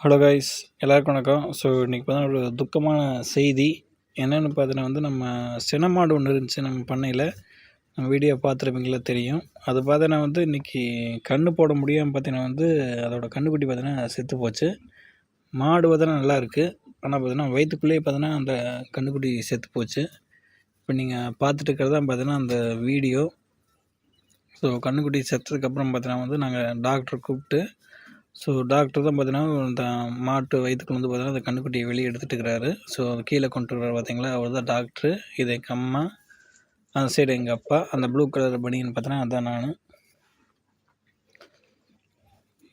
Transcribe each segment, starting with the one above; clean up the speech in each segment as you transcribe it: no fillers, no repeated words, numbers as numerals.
Hello guys, எல்லாருக்கும் வணக்கம். So இன்றைக்கி பார்த்தா ஒரு துக்கமான செய்தி என்னென்னு பார்த்தீங்கன்னா நம்ம சினமாடு ஒன்று இருந்துச்சு நம்ம பண்ணையில். நம்ம வீடியோ பார்த்துருப்பீங்களா தெரியும். அது பார்த்தீங்கன்னா இன்றைக்கி கன்று போட முடியாமல் பார்த்தீங்கன்னா அதோட கன்றுக்குட்டி பார்த்தீங்கன்னா செத்து போச்சு. மாடு பார்த்தீங்கன்னா நல்லா இருக்குது. ஆனால் பார்த்தீங்கன்னா வயிற்றுக்குள்ளேயே பார்த்தீங்கன்னா அந்த கன்றுக்குட்டி செத்து போச்சு. இப்போ நீங்கள் பார்த்துட்டு இருக்கிறது தான் பார்த்தீங்கன்னா அந்த வீடியோ. ஸோ கன்றுக்குட்டி செத்ததுக்கப்புறம் பார்த்தீங்கன்னா நாங்கள் டாக்டரை கூப்பிட்டு டாக்டர் தான் பார்த்தீங்கன்னா இந்த மாட்டு வயிற்றுக்குள்ள பார்த்தீங்கன்னா அந்த கன்றுக்குட்டியை வெளியே எடுத்துகிட்டு இருக்கிறாரு. ஸோ கீழே கொண்டு வர்றாரு பார்த்தீங்களா, அவர் தான் டாக்டரு. இது எங்கள் அம்மா, அந்த சைடு எங்கள் அப்பா, அந்த ப்ளூ கலர் பனியன் பார்த்தீங்கன்னா அதான் நான்.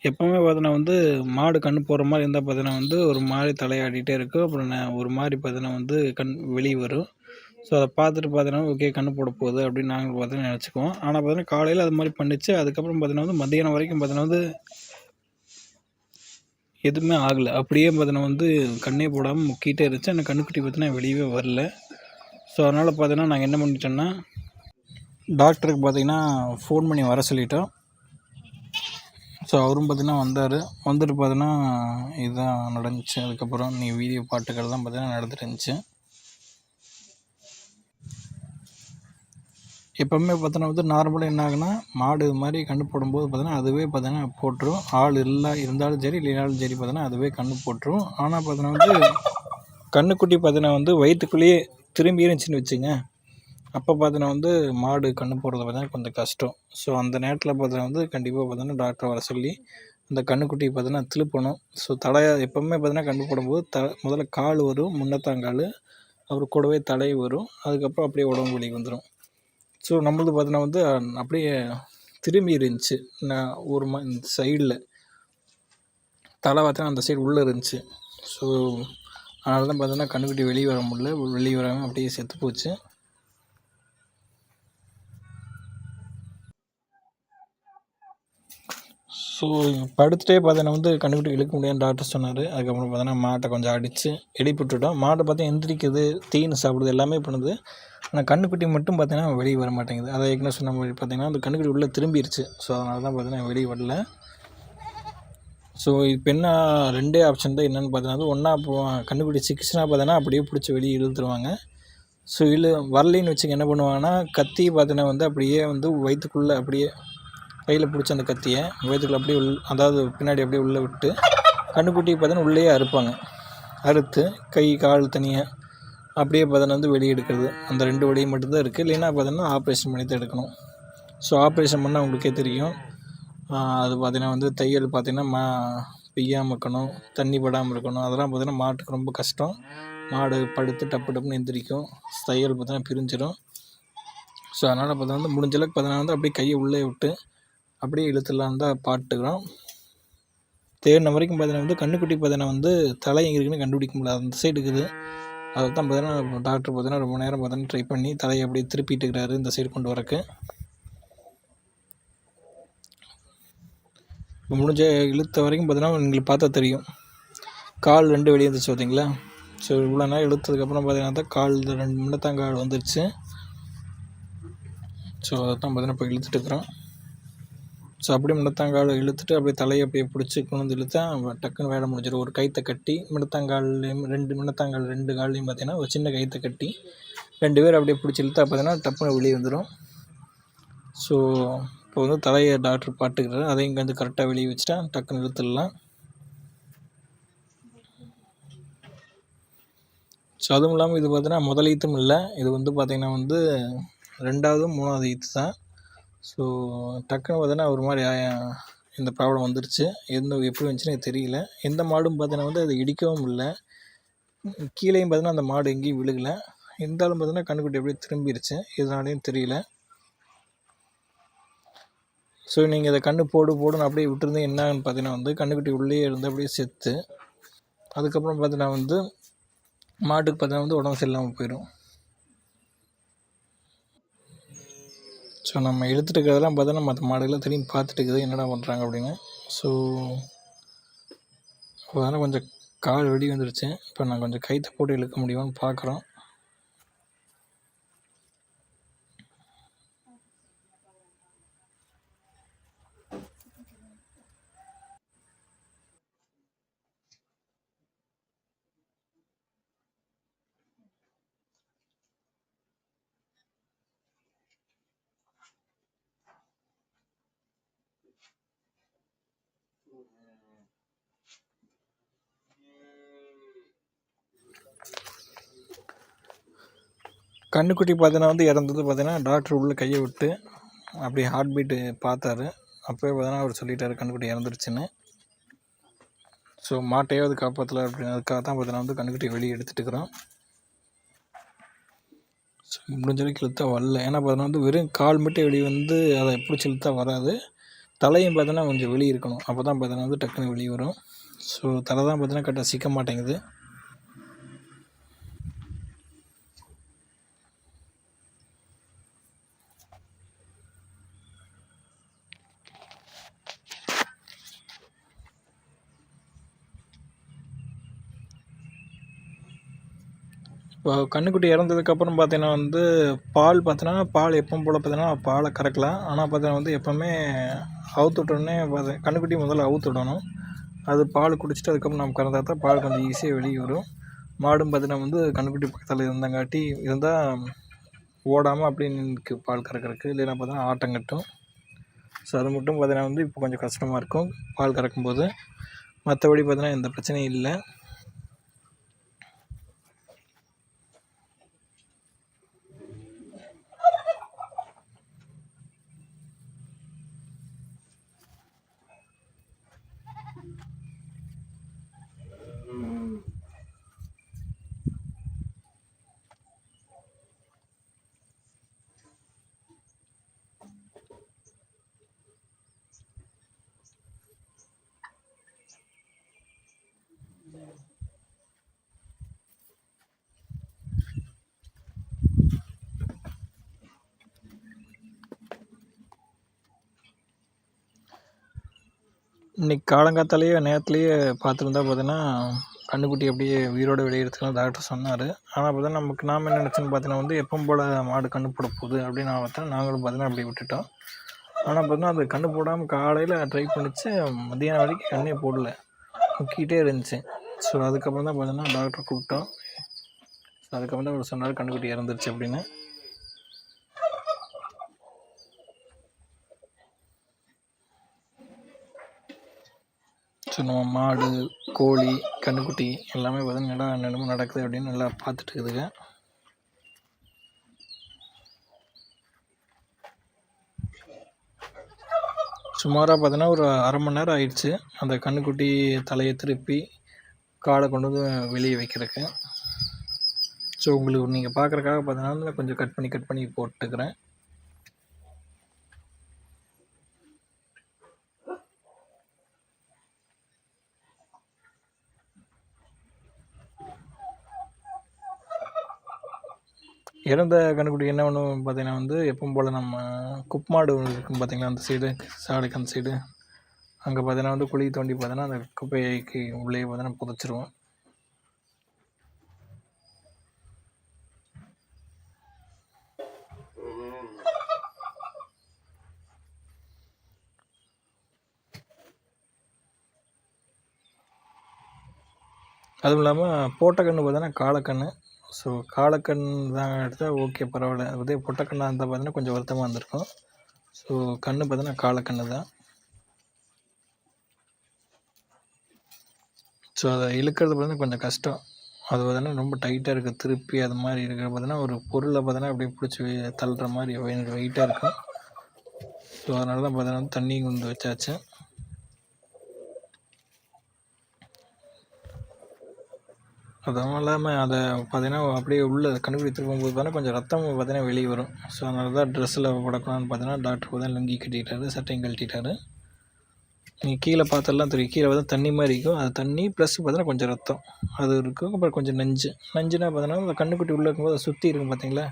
எப்போவுமே பார்த்தீங்கன்னா மாடு கன்று போடுற மாதிரி இருந்தால் பார்த்தீங்கன்னா ஒரு மாதிரி தலையாடிட்டே இருக்கும். அப்புறம் ஒரு மாதிரி பார்த்தீங்கன்னா வெளியே வரும். ஸோ அதை பார்த்துட்டு பார்த்தீங்கன்னா ஓகே கன்று போட போகுது அப்படின்னு நாங்கள் பார்த்தீங்கன்னா நினச்சிக்குவோம். ஆனால் பார்த்தீங்கன்னா காலையில் அது மாதிரி பண்ணிச்சு. அதுக்கப்புறம் பார்த்தீங்கன்னா மத்தியானம் வரைக்கும் பார்த்தீங்கன்னா எதுவுமே ஆகலை. அப்படியே பார்த்தீங்கன்னா கண்ணே போடாமல் முக்கிட்டே இருந்துச்சு. அந்த கன்றுக்குட்டி பார்த்தீங்கன்னா வெளியவே வரல. ஸோ அதனால் பார்த்தீங்கன்னா நாங்கள் என்ன பண்ணிட்டோன்னா டாக்டருக்கு பார்த்தீங்கன்னா ஃபோன் பண்ணி வர சொல்லிட்டோம். ஸோ அவரும் பார்த்தீங்கன்னா வந்தார். வந்துட்டு பார்த்தீங்கன்னா இதுதான் நடந்துச்சு. அதுக்கப்புறம் வீடியோ பாட்டுக்கள் தான் பார்த்தீங்கன்னா நடந்துட்டு இருந்துச்சு. எப்போவுமே பார்த்தோன்னா நார்மலாக என்ன ஆகுனா மாடு இது மாதிரி கன்று போடும்போது பார்த்தீங்கன்னா அதுவே பார்த்தீங்கன்னா போட்டுரும். ஆள் இருந்தாலும் சரி இல்லைனாலும் சரி பார்த்தீங்கன்னா அதுவே கன்று போட்டுரும். ஆனால் பார்த்தீங்கன்னா கன்றுக்குட்டி பார்த்தீங்கன்னா வயிற்றுக்குள்ளேயே திரும்பி இருந்துச்சுன்னு வச்சுங்க, அப்போ பார்த்தீங்கன்னா மாடு கன்று போடுறது பார்த்தீங்கன்னா கொஞ்சம் கஷ்டம். ஸோ அந்த நேரத்தில் பார்த்தீங்கன்னா கண்டிப்பாக பார்த்தீங்கன்னா டாக்டரை வர சொல்லி அந்த கன்றுக்குட்டியை பார்த்தீங்கன்னா திருப்பணும். ஸோ எப்போவுமே பார்த்தீங்கன்னா கன்று போடும்போது முதல்ல கால் வரும், முன்னத்தாங்கால், அப்புறம் கூடவே தலை வரும். அதுக்கப்புறம் அப்படியே உடம்பு வெளியே வந்துடும். ஸோ நம்மளது பார்த்தீங்கன்னா அப்படியே திரும்பி இருந்துச்சு. நான் இந்த சைடில் தலை பார்த்தீங்கன்னா அந்த சைடு உள்ளே இருந்துச்சு. ஸோ அதனால தான் பார்த்தீங்கன்னா கன்றுக்குட்டி வெளியே வர முடியல. வெளியே வராமல் அப்படியே செத்து போச்சு. ஸோ படுத்துகிட்டே பார்த்தீங்கன்னா கன்றுக்குட்டி இழுக்க முடியாதுன்னு டாக்டர் சொன்னார். அதுக்கப்புறம் பார்த்தீங்கன்னா மாட்டை கொஞ்சம் அடித்து எழுப்பிவிட்டுட்டோம். மாட்டை பார்த்தா எந்திரிக்குது, தீனி சாப்பிடுது, எல்லாமே பண்ணுது. ஆனால் கன்றுக்குட்டி மட்டும் பார்த்தீங்கன்னா வெளியே வர மாட்டேங்குது. அதை ஏற்கனவே சொன்ன மாதிரி பார்த்தீங்கன்னா அந்த கன்றுக்குட்டி உள்ளே திரும்பிடுச்சு. ஸோ அதனால தான் பார்த்தீங்கன்னா வெளியே வரல. ஸோ இப்போ என்ன ரெண்டே ஆப்ஷன் தான். என்னென்னு பார்த்தீங்கன்னா ஒன்றா கன்றுக்குட்டி சிக்கிச்சுன்னா பார்த்தீங்கன்னா அப்படியே பிடிச்சி வெளியே இழுத்துருவாங்க. ஸோ வரலின்னு வச்சுக்க என்ன பண்ணுவாங்கன்னா கத்தி பார்த்தீங்கன்னா அப்படியே வயிற்றுக்குள்ளே அப்படியே கையில் பிடிச்சி அந்த கத்தியை வயிற்றுக்குள்ளே அப்படியே அதாவது பின்னாடி அப்படியே உள்ளே விட்டு கன்றுக்குட்டி பார்த்தீங்கன்னா உள்ளேயே அறுப்பாங்க. அறுத்து கை கால் தனியாக அப்படியே பார்த்தீங்கன்னா வெளியே எடுக்கிறது. அந்த 2 வழியும் மட்டும்தான் இருக்குது. இல்லைன்னா பார்த்தீங்கன்னா ஆப்ரேஷன் பண்ணி தான் எடுக்கணும். ஸோ ஆப்ரேஷன் பண்ணால் உங்களுக்கே தெரியும். அது பார்த்தீங்கன்னா தையல் பார்த்தீங்கன்னா பிய்யாமல் இருக்கணும், தண்ணி படாமல் இருக்கணும். அதெல்லாம் பார்த்தீங்கன்னா மாட்டுக்கு ரொம்ப கஷ்டம். மாடு படுத்து டப்பு டப்புன்னு எந்திரிக்கும், தையல் பார்த்தீங்கன்னா பிரிஞ்சிடும். ஸோ அதனால் பார்த்தீங்கன்னா முடிஞ்சளவுக்கு பார்த்தீங்கன்னா அப்படியே கையை உள்ளே விட்டு அப்படியே இழுத்துடலான்னு தான் பாட்டுக்கிறோம். தேடின வரைக்கும் பார்த்தீங்கன்னா கன்றுக்குட்டி பார்த்தீங்கன்னா தலை எங்கே இருக்குன்னு கண்டுபிடிக்க முடியாது. அந்த சைடு இருக்குது. அதை தான் பார்த்தீங்கன்னா டாக்டர் பார்த்தீங்கன்னா ரொம்ப நேரம் பார்த்தீங்கன்னா ட்ரை பண்ணி தலையை அப்படியே திருப்பிட்டு இருக்கிறாரு இந்த சைடு கொண்டு வரக்கு. இப்போ முடிஞ்ச இழுத்த வரைக்கும் பார்த்தீங்கன்னா உங்களுக்கு பார்த்தா தெரியும், கால் 2 வெளியே வந்துச்சு பார்த்தீங்களா. ஸோ இவ்வளோ நேரம் இழுத்ததுக்கப்புறம் பார்த்தீங்கன்னா தான் கால் 2 முன்னத்தாங்கால் வந்துருச்சு. ஸோ அதை தான் பார்த்தீங்கன்னா இப்போ இழுத்துட்டு இருக்கிறோம். ஸோ அப்படியே முன்னத்தாங்கால் இழுத்துட்டு அப்படியே தலையை அப்படியே பிடிச்சி கொண்டு வந்து இழுத்தா டக்குன்னு வேலை முடிஞ்சிடும். ஒரு கைத்தை கட்டி முன்னத்தாங்கால்லையும் 2 கால்லையும் பார்த்தீங்கன்னா ஒரு சின்ன கைத்தை கட்டி 2 பேர் அப்படியே பிடிச்சி இழுத்தா பார்த்தீங்கன்னா டப்புன்னு வெளியே வந்துடும். ஸோ இப்போ தலையை டாக்டர் பாட்டுக்கிறாரு. அதையும் இங்கே கரெக்டாக வெளியே வச்சுட்டா டக்குன்னு இழுத்துடலாம். ஸோ அதுவும் இல்லாமல் இது பார்த்தீங்கன்னா முதல் ஈத்தும் இல்லை, இது பார்த்தீங்கன்னா 2வது 3வது ஈத்து தான். ஸோ டக்குன்னு பார்த்தீங்கன்னா ஒரு மாதிரி இந்த ப்ராப்ளம் வந்துருச்சு. எப்படி வந்துச்சுன்னு தெரியல. எந்த மாடும் பார்த்தீங்கன்னா அது இடிக்கவும் இல்லை, கீழேயும் பார்த்தீங்கன்னா அந்த மாடு எங்கேயும் விழுகலை. இருந்தாலும் பார்த்தீங்கன்னா கன்றுக்குட்டி அப்படியே திரும்பிடுச்சு. இதனாலேயும் தெரியல. ஸோ நீங்கள் இதை கன்று போடுன்னு அப்படியே விட்டுருந்து என்னான்னு பார்த்தீங்கன்னா கன்றுக்குட்டி உள்ளே இருந்து அப்படியே செத்து, அதுக்கப்புறம் பார்த்தீங்கன்னா மாட்டுக்கு பார்த்தீங்கன்னா உடம்பு சரியில்லாமல் போயிடும். ஸோ நம்ம இழுத்துட்டு இருக்கிறதெல்லாம் பார்த்தோன்னா மற்ற மாடுகள்லாம் திரும்பி பார்த்துட்டு இருக்குது என்னடா பண்ணுறாங்க அப்படின்னு. ஸோ அதனால் கொஞ்சம் கால் வெடி வந்துடுச்சு. இப்போ நான் கொஞ்சம் கைத்தை போட்டு இழுக்க முடியுமான்னு பார்க்குறோம். கன்றுக்குட்டி பார்த்தீங்கன்னா வந்து இறந்தது பார்த்தீங்கன்னா டாக்டர் உள்ளே கையை விட்டு அப்படி ஹார்ட் பீட்டு பார்த்தாரு. அப்போயே பார்த்தீங்கன்னா அவர் சொல்லிட்டாரு கன்றுக்குட்டி இறந்துருச்சுன்னு. ஸோ மாட்டையாவது காப்பாற்றல அப்படின்னு அதுக்காக தான் பார்த்தீங்கன்னா வந்து கன்றுக்குட்டி வெளியே எடுத்துகிட்டு இருக்கிறோம். ஸோ முடிஞ்ச வரைக்கும் இழுத்தா வரல. ஏன்னா பார்த்தீங்கன்னா வந்து வெறும் கால் மட்டும் வெளியே வந்து அதை பிடிச்சி இழுத்தா வராது. தலையும் பார்த்தீங்கன்னா கொஞ்சம் வெளியே இருக்கணும். அப்போ தான் பார்த்தீங்கன்னா வந்து டக்குன்னு வெளியே வரும். ஸோ தலை தான் பார்த்தீங்கன்னா கரெக்டாக சிக்க மாட்டேங்குது. இப்போ கன்றுக்குட்டி இறந்ததுக்கப்புறம் பார்த்தீங்கன்னா வந்து பால் பார்த்தீங்கன்னா பால் எப்பவும் போல் பார்த்தீங்கன்னா பாலை கறக்கலாம். ஆனால் பார்த்தீங்கன்னா வந்து எப்போவுமே அவுத்து விட்டோடனே கன்றுக்குட்டி முதல்ல அவுத்து விடணும். அது பால் குடிச்சிட்டு அதுக்கப்புறம் நம்ம கறந்தால் தான் பால் கொஞ்சம் ஈஸியாக வெளியே வரும். மாடும் பார்த்தீங்கன்னா வந்து கன்றுக்குட்டி பக்கத்தில் இருந்தங்காட்டி இருந்தால் ஓடாமல் அப்படியே நிற்கு பால் கறக்கிறதுக்கு. இல்லைன்னா பார்த்தீங்கன்னா ஆட்டம் கட்டும். ஸோ அது மட்டும் பார்த்தீங்கன்னா வந்து இப்போ கொஞ்சம் கஷ்டமாக இருக்கும் பால் கறக்கும்போது. மற்றபடி பார்த்தீங்கன்னா எந்த பிரச்சனையும் இல்லை. இன்றைக்கி காலங்காத்தாலேயே நேரத்துலேயே பார்த்துருந்தா பார்த்தீங்கன்னா கன்றுக்குட்டி அப்படியே உயிரோடு வெளியே எடுத்துக்கலாம் டாக்டர் சொன்னார். ஆனால் பார்த்தீங்கன்னா நாம் என்ன நினச்சோன்னு பார்த்தீங்கன்னா வந்து எப்பவும் போல் மாடு கன்று போட போகுது அப்படின்னு நான் பார்த்தேன். நாங்களும் பார்த்தீங்கன்னா அப்படி விட்டுட்டோம். ஆனால் பார்த்தீங்கன்னா அது கன்று போடாமல் காலையில் ட்ரை பண்ணிச்சு, மத்தியானம் வரைக்கும் கண்ணே போடல, முக்கிட்டே இருந்துச்சு. ஸோ அதுக்கப்புறம் தான் பார்த்தீங்கன்னா டாக்டர் கூப்பிட்டோம். ஸோ அதுக்கப்புறம் தான் அவர் சொன்னார் கன்றுக்குட்டி இறந்துருச்சு அப்படின்னு. ஸோ நம்ம மாடு, கோழி, கன்றுக்குட்டி எல்லாமே பார்த்தீங்கன்னா என்னென்னமோ நடக்குது அப்படின்னு நல்லா பார்த்துட்டு இருக்குதுங்க. சுமாராக பார்த்தீங்கன்னா ஒரு அரை மணி நேரம் ஆயிடுச்சு அந்த கன்றுக்குட்டி தலையை திருப்பி காலை கொண்டு வந்து வெளியே வைக்கிறதுக்கு. ஸோ உங்களுக்கு நீங்கள் பார்க்குறக்காக பார்த்தீங்கன்னா கொஞ்சம் கட் பண்ணி போட்டுக்கிறேன். இறந்த கன்றுக்குட்டி என்ன பண்ணுவோம் பார்த்தீங்கன்னா வந்து எப்பவும் போல் நம்ம குப்பமாடு இருக்கும் பார்த்தீங்கன்னா அந்த சைடு சாலைக்கு அந்த சைடு அங்கே பார்த்தீங்கன்னா வந்து குழி தோண்டி பார்த்தீங்கன்னா அந்த குப்பைக்கு உள்ளே பார்த்தீங்கன்னா புதைச்சிருவோம். அதுவும் இல்லாமல் போட்ட கன்று பார்த்தீங்கன்னா காளைக்கன்று. ஸோ காளைக்கன்று தான் எடுத்தால் ஓகே பரவாயில்ல. அதே பொட்டக்கண்ணாக இருந்தால் பார்த்தீங்கன்னா கொஞ்சம் வருத்தமாக இருந்திருக்கும். ஸோ கன்று பார்த்தீங்கன்னா காளைக்கன்று தான். ஸோ அதை இழுக்கிறது பார்த்தீங்கன்னா கொஞ்சம் கஷ்டம். அது பார்த்தீங்கன்னா ரொம்ப டைட்டாக இருக்குது. திருப்பி அது மாதிரி இருக்கிற பார்த்தீங்கன்னா ஒரு பொருளை பார்த்தீங்கன்னா அப்படியே பிடிச்சி தள்ளுற மாதிரி வெயிட்டாக இருக்கும். ஸோ அதனால தான் பார்த்தீங்கன்னா தண்ணி கொண்டு வச்சாச்சு. அதுவும் இல்லாமல் அதை பார்த்தீங்கன்னா அப்படியே உள்ளே கன்றுக்குட்டி திருப்பும்போது பார்த்தீங்கன்னா கொஞ்சம் ரத்தம் பார்த்தீங்கன்னா வெளியே வரும். ஸோ அதனால தான் ட்ரெஸ்ஸில் படக்கூடாதுன்னு பார்த்தீங்கன்னா டாக்டர் பார்த்தா லுங்கி கட்டிட்டாரு, சட்டையும் கழட்டிட்டாரு. நீங்கள் கீழே பார்த்தெல்லாம் தெரியும், கீழே பார்த்தா தண்ணி மாதிரி இருக்கும். அது தண்ணி ப்ளஸ் பார்த்தீங்கன்னா கொஞ்சம் ரத்தம் அது இருக்கும். அப்புறம் கொஞ்சம் நஞ்சுனா பார்த்தீங்கன்னா அந்த கன்றுக்குட்டி உள்ளே இருக்கும்போது அதை சுற்றி இருக்கும் பார்த்தீங்களா,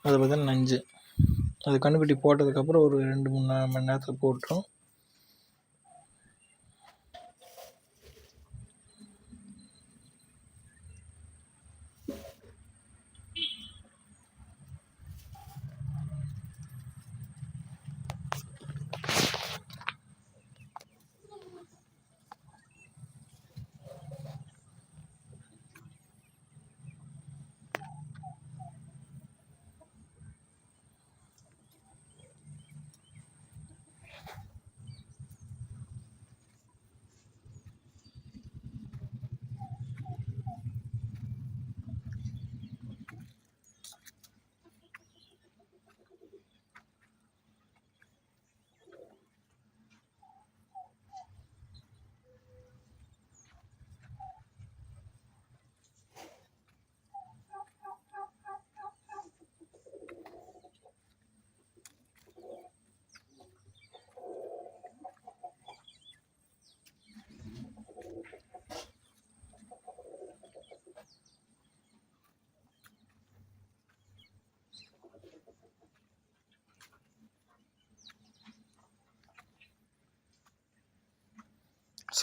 அது பார்த்தீங்கன்னா நஞ்சு. அது கன்றுக்குட்டி போட்டதுக்கப்புறம் ஒரு 2-3 மணி நேரத்தில் போட்டுரும்.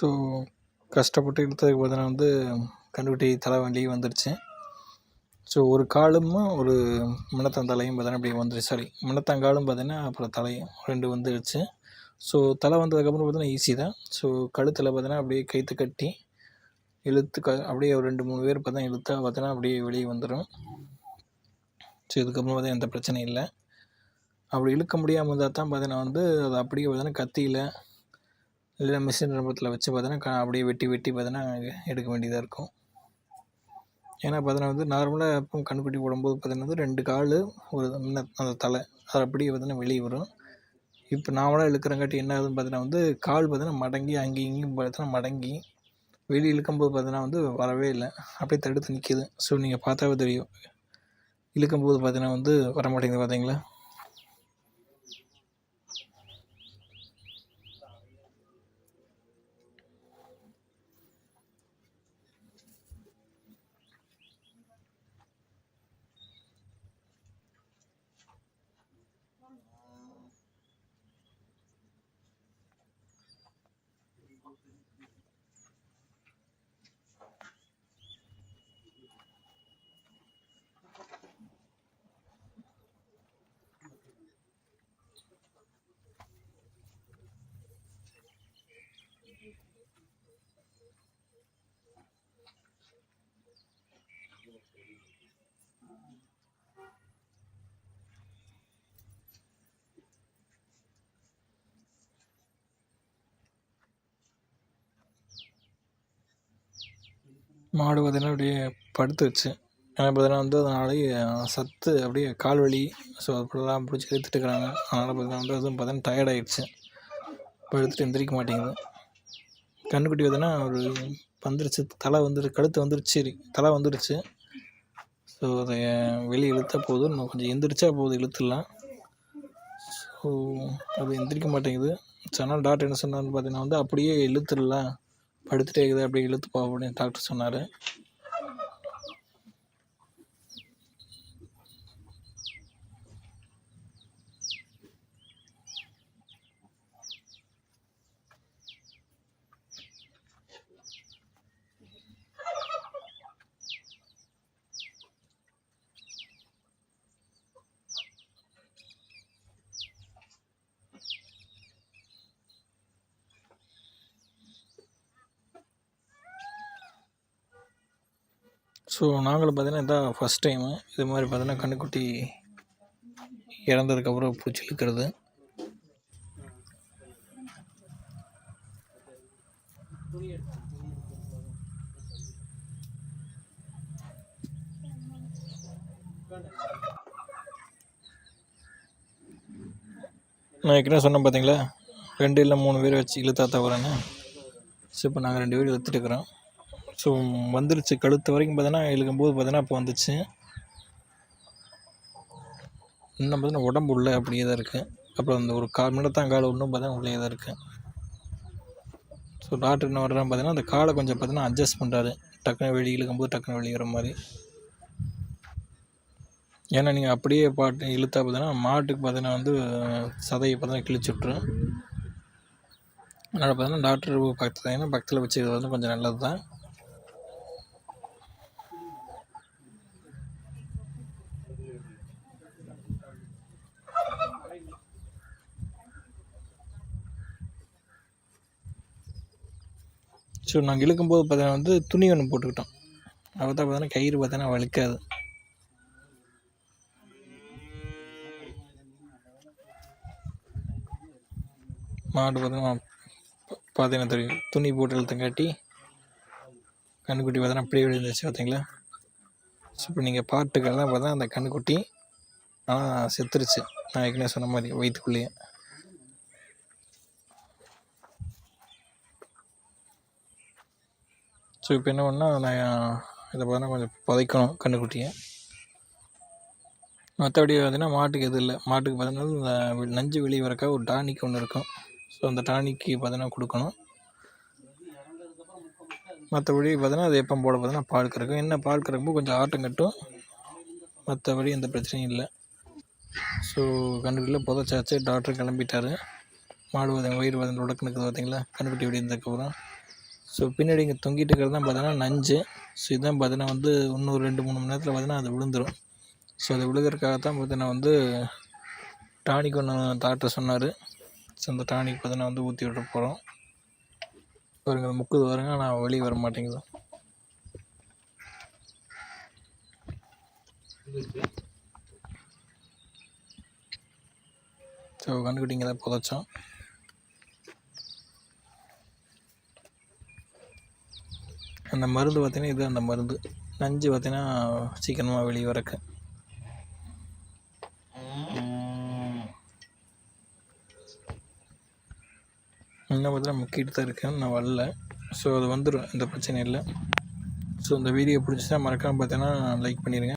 ஸோ கஷ்டப்பட்டு இழுத்ததுக்கு பார்த்தீங்கன்னா வந்து கன்றுக்குட்டி தலை வண்டி வந்துடுச்சு. ஸோ ஒரு காலும் ஒரு முன்னத்தந்தலையும் பார்த்தீங்கன்னா அப்படி வந்துடுச்சு. சாரி, முன்னத்தங்காலும் பார்த்தீங்கன்னா அப்புறம் தலையும் 2 வந்துடுச்சு. ஸோ தலை வந்ததுக்கப்புறம் பார்த்தீங்கன்னா ஈஸி தான். ஸோ கழுத்தில் பார்த்தீங்கன்னா அப்படியே கயிற்று கட்டி இழுத்து அப்படியே ஒரு 2-3 பேர் பார்த்தா இழுத்தா பார்த்தீங்கன்னா அப்படியே வெளியே வந்துடும். ஸோ இதுக்கப்புறம் பார்த்தீங்கன்னா எந்த பிரச்சனையும் இல்லை. அப்படி இழுக்க முடியாமல் இருந்தால் தான் பார்த்தீங்கன்னா வந்து அது அப்படியே பார்த்தீங்கன்னா கத்தியில் இல்லை மிஷின் ரம்பத்தில் வச்சு பார்த்தீங்கன்னா அப்படியே வெட்டி பார்த்தீங்கன்னா எடுக்க வேண்டியதாக இருக்கும். ஏன்னா பார்த்தீங்கன்னா வந்து நார்மலாக எப்போ கன்றுக்குட்டி போடும்போது பார்த்தீங்கன்னா வந்து 2 கால் ஒரு அந்த தலை அது அப்படியே பார்த்தீங்கன்னா வெளியே வரும். இப்போ நார்மலாக இழுக்கிறங்காட்டி என்ன ஆகுதுன்னு பார்த்தீங்கன்னா வந்து கால் பார்த்தீங்கன்னா மடங்கி அங்கேயும் இங்கேயும் பார்த்தீங்கன்னா மடங்கி வெளியே இழுக்கும்போது பார்த்தீங்கன்னா வந்து வரவே இல்லை, அப்படியே தடுத்து நிற்கிது. ஸோ நீங்கள் பார்த்தாவே தெரியும், இழுக்கும்போது பார்த்தீங்கன்னா வந்து வரமாட்டேங்குது பார்த்தீங்களா. மாடு பார்த்தீங்கன்னா அப்படியே படுத்துருச்சு. ஏன்னா பார்த்தீங்கன்னா வந்து அதனாலேயே சத்து அப்படியே கால் வலி, ஸோ அப்படிலாம் பிடிச்சி இழுத்துட்டு இருக்கிறாங்க. அதனால் பார்த்தீங்கன்னா வந்து அதுவும் பார்த்தீங்கன்னா டயர்டாயிடுச்சு, படுத்துட்டு எந்திரிக்க மாட்டேங்குது. கன்றுக்குட்டி பார்த்தீங்கன்னா ஒரு வந்துருச்சு, தலை வந்துருச்சு, கழுத்து வந்துருச்சு, சரி தலை வந்துருச்சு. ஸோ அதை வெளியே இழுத்தா போதும், இன்னும் கொஞ்சம் எந்திரிச்சா போதும், இழுத்துடலாம். ஸோ அது எந்திரிக்க மாட்டேங்குது. ஸோ அதனால் டாக்டர் என்ன சொன்னார்னு பார்த்தீங்கன்னா வந்து அப்படியே இழுத்துடலாம், படுத்துட்டே இருக்குது, அப்படியே இழுத்துப்பா அப்படின்னு டாக்டர் சொன்னார். ஸோ நாங்களும் பார்த்தீங்கன்னா இதான் ஃபஸ்ட் டைமு இது மாதிரி பார்த்தீங்கன்னா கன்றுக்குட்டி இறந்ததுக்கப்புறம் பூச்சி இழுக்கிறது. நான் ஏற்கனவே சொன்னேன் பார்த்தீங்களா, 2 இல்லை 3 பேர் வச்சு இழுத்தா தவறுன்னு. ஸோ இப்போ நாங்கள் 2 பேர் இழுத்துட்டு இருக்கிறோம். ஸோ வந்துருச்சு, கழுத்து வரைக்கும் பார்த்தீங்கன்னா இழுக்கும்போது பார்த்தீங்கன்னா இப்போ வந்துச்சு. இன்னும் பார்த்தீங்கன்னா உடம்பு உள்ளே அப்படியே தான் இருக்குது. அப்புறம் அந்த ஒரு 1/4 மணி நேரத்தான் கால் இன்னும் பார்த்தீங்கன்னா உள்ளே தான் இருக்குது. ஸோ டாக்டர் என்ன வர்றான்னு பார்த்தீங்கன்னா அந்த காலை கொஞ்சம் பார்த்தீங்கன்னா அட்ஜஸ்ட் பண்ணுறாரு, டக்குனு வெளியே இழுக்கும்போது டக்குனு வெளியே வர மாதிரி. ஏன்னா நீங்கள் அப்படியே இழுத்தா பார்த்தீங்கன்னா மாட்டுக்கு பார்த்தீங்கன்னா வந்து சதையை பார்த்தீங்கன்னா கிழிச்சு விட்ரும். அதனால் பார்த்தீங்கன்னா டாக்டர் பக்கத்தில் வச்சு இது வந்து கொஞ்சம் நல்லது தான். ஸோ நாங்கள் இழுக்கும்போது பார்த்தீங்கன்னா வந்து துணி ஒன்று போட்டுக்கிட்டோம், அப்போ தான் பார்த்தீங்கன்னா கயிறு பார்த்தீங்கன்னா வலிக்காது. மாடு பார்த்தீங்கன்னா தெரியும், துணி போட்டு இழுத்தங்காட்டி கன்றுக்குட்டி பார்த்தீங்கன்னா அப்படியே விழுந்துச்சு பார்த்தீங்களா. ஸோ இப்போ நீங்கள் பாட்டுக்கெல்லாம் பார்த்தா அந்த கன்றுக்குட்டி ஆனால் செத்துருச்சு, நான் ஏற்கனவே சொன்ன மாதிரி வயிற்றுக்குள்ளேயே. ஸோ இப்போ என்ன பண்ணால் நான் இதை பார்த்தீங்கன்னா கொஞ்சம் புதைக்கணும் கன்றுக்குட்டியை. மற்றபடி பார்த்தீங்கன்னா மாட்டுக்கு எதுவும் இல்லை. மாட்டுக்கு பார்த்தீங்கன்னா இந்த நஞ்சு வெளியே வரக்கா ஒரு டானிக் ஒன்று இருக்கும். ஸோ அந்த டானிக்கு பார்த்தீங்கன்னா கொடுக்கணும். மற்றபடி பார்த்தீங்கன்னா அது எப்போ போட பார்த்தீங்கன்னா பால் கறக்கும். என்ன பால் கறக்கும்போது கொஞ்சம் ஆட்டம் கட்டும், மற்றபடி எந்த பிரச்சனையும் இல்லை. ஸோ கன்றுக்குட்டியில் புதைச்சாச்சு, டாக்டர் கிளம்பிட்டார். மாடு வயிறு உடக்கு நிற்குது பார்த்தீங்களா, கன்றுக்குட்டி வெடி இருந்ததுக்கப்புறம். ஸோ பின்னாடி இங்கே தொங்கிட்டு இருக்கிறது தான் பார்த்தீங்கன்னா நஞ்சு. ஸோ இதுதான் பார்த்தீங்கன்னா வந்து இன்னும் 2-3 மணி நேரத்தில் பார்த்தீங்கன்னா அது விழுந்துடும். ஸோ அது விழுகிறதுக்காகத்தான் பார்த்தீங்கன்னா வந்து டானிக் ஒன்று டாக்டர் சொன்னார். ஸோ அந்த டானிக் பார்த்தீங்கன்னா வந்து ஊற்றி விட போகிறோம். பாருங்க முக்குது பாருங்க, ஆனால் வெளியே வர மாட்டேங்குது. ஸோ கண்டுக்கிட்டிங்க தான் புதைச்சோம். அந்த மருந்து பார்த்திங்கன்னா இது அந்த மருந்து நஞ்சு பார்த்திங்கன்னா சீக்கிரமாக வெளியே வரக்கு. இன்னும் பார்த்தீங்கன்னா முக்கிட்டு தான் இருக்கேன், நான் வரல. ஸோ அது வந்துடும், எந்த பிரச்சனையும் இல்லை. ஸோ இந்த வீடியோ பிடிச்சா மறக்காமல் பார்த்தீங்கன்னா லைக் பண்ணிடுங்க.